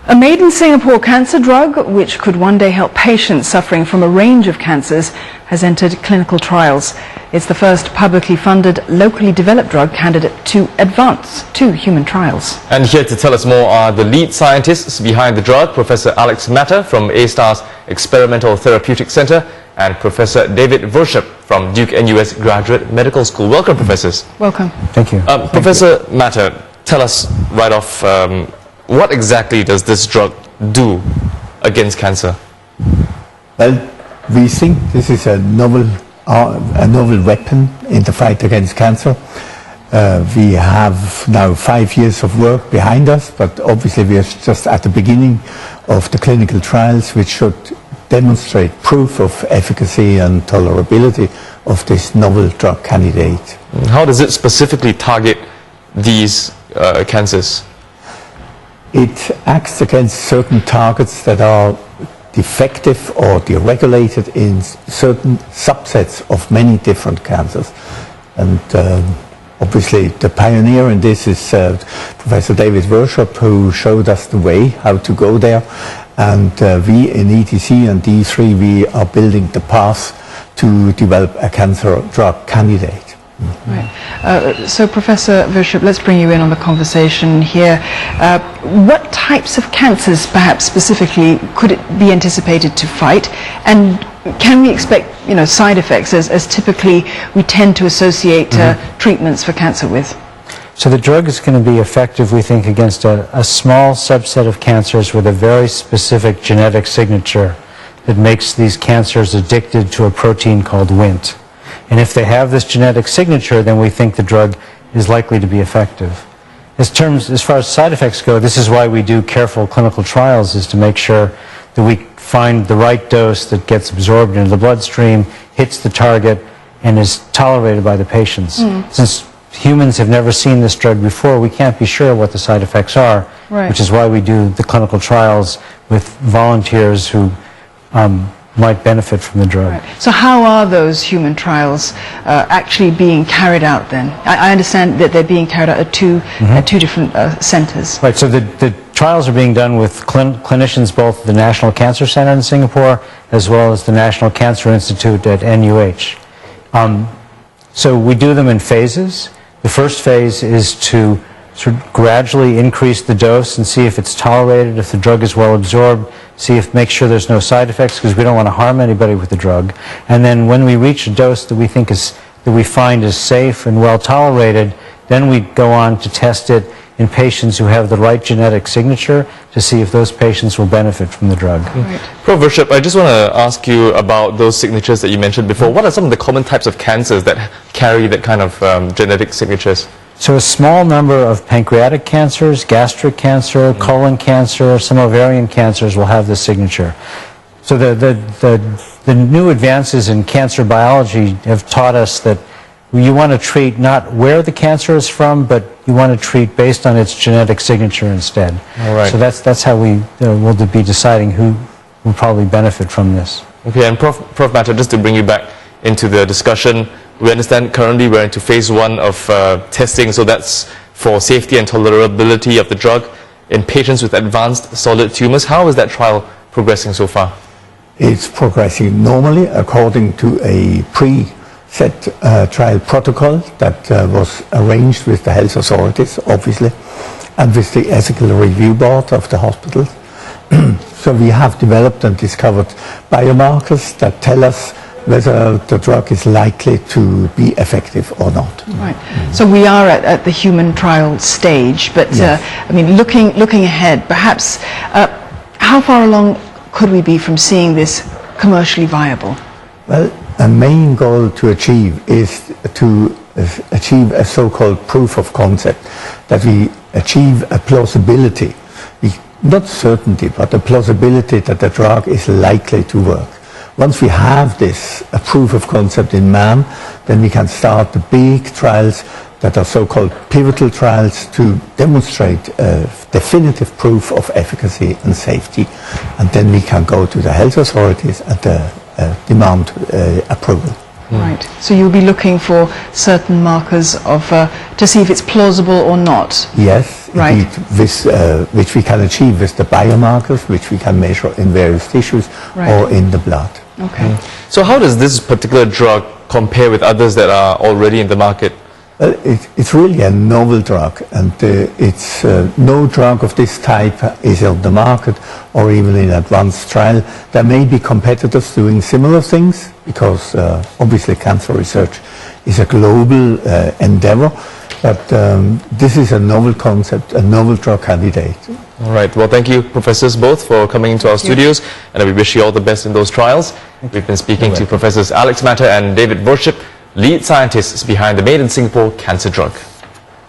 A made-in-Singapore cancer drug, which could one day help patients suffering from a range of cancers, has entered clinical trials. It's the first publicly funded, locally developed drug candidate to advance to human trials. And here to tell us more are the lead scientists behind the drug, Professor Alex Matter from A-STAR's Experimental Therapeutics Center and Professor David Virshup from Duke NUS Graduate Medical School. Welcome, professors. Welcome. Thank you. Professor Matter, tell us right off, what exactly does this drug do against cancer? Well, we think this is a novel weapon in the fight against cancer. We have now 5 years of work behind us, but obviously we are just at the beginning of the clinical trials, which should demonstrate proof of efficacy and tolerability of this novel drug candidate. How does it specifically target these cancers? It acts against certain targets that are defective or deregulated in certain subsets of many different cancers. And obviously the pioneer in this is Professor David Virshup, who showed us the way how to go there. And we in ETC and D3, we are building the path to develop a cancer drug candidate. Right. So Professor Virshup, let's bring you in on the conversation here. What types of cancers, perhaps specifically, could it be anticipated to fight? And can we expect, side effects as typically we tend to associate treatments for cancer with? So the drug is going to be effective, we think, against a small subset of cancers with a very specific genetic signature that makes these cancers addicted to a protein called Wnt. And if they have this genetic signature, then we think the drug is likely to be effective. As far as side effects go, this is why we do careful clinical trials, is to make sure that we find the right dose that gets absorbed into the bloodstream, hits the target, and is tolerated by the patients. Since humans have never seen this drug before, we can't be sure what the side effects are, which is why we do the clinical trials with volunteers who might benefit from the drug. Right. So how are those human trials actually being carried out then? I understand that they're being carried out at two different centers. Right, so the trials are being done with clinicians both at the National Cancer Center in Singapore as well as the National Cancer Institute at NUH. So we do them in phases. The first phase is to gradually increase the dose and see if it's tolerated, if the drug is well absorbed, make sure there's no side effects, because we don't want to harm anybody with the drug. And then when we reach a dose that we find is safe and well tolerated, then we go on to test it in patients who have the right genetic signature to see if those patients will benefit from the drug. Right. Prof. Virshup, I just want to ask you about those signatures that you mentioned before. What are some of the common types of cancers that carry that kind of genetic signatures? So a small number of pancreatic cancers, gastric cancer, colon cancer, some ovarian cancers will have this signature. So the new advances in cancer biology have taught us that you want to treat not where the cancer is from, but you want to treat based on its genetic signature instead. All right. So that's how we will be deciding who will probably benefit from this. Okay, and Prof. Matter, just to bring you back into the discussion, we understand currently we're into phase 1 of testing, so that's for safety and tolerability of the drug in patients with advanced solid tumors. How is that trial progressing so far? It's progressing normally according to a pre-set trial protocol that was arranged with the health authorities, obviously, and with the ethical review board of the hospital. So we have developed and discovered biomarkers that tell us whether the drug is likely to be effective or not. Right. So we are at the human trial stage, but I mean, looking ahead, perhaps how far along could we be from seeing this commercially viable? Well, a main goal to achieve is to achieve a so-called proof of concept, that we achieve a plausibility, not certainty, but a plausibility that the drug is likely to work. Once we have this, a proof of concept in man, then we can start the big trials that are so-called pivotal trials to demonstrate definitive proof of efficacy and safety. And then we can go to the health authorities and demand approval. Right. So you'll be looking for certain markers of to see if it's plausible or not. Yes, Right. indeed, which we can achieve with the biomarkers, which we can measure in various tissues Right. or in the blood. Okay. So how does this particular drug compare with others that are already in the market? Well, it's really a novel drug, and it's no drug of this type is on the market or even in advanced trial. There may be competitors doing similar things because obviously cancer research is a global endeavor, but this is a novel concept, a novel drug candidate. All right. Well, thank you, professors, both, for coming into our studios, and we wish you all the best in those trials. We've been speaking to Professors Alex Matter and David Virshup, lead scientists behind the Made in Singapore cancer drug.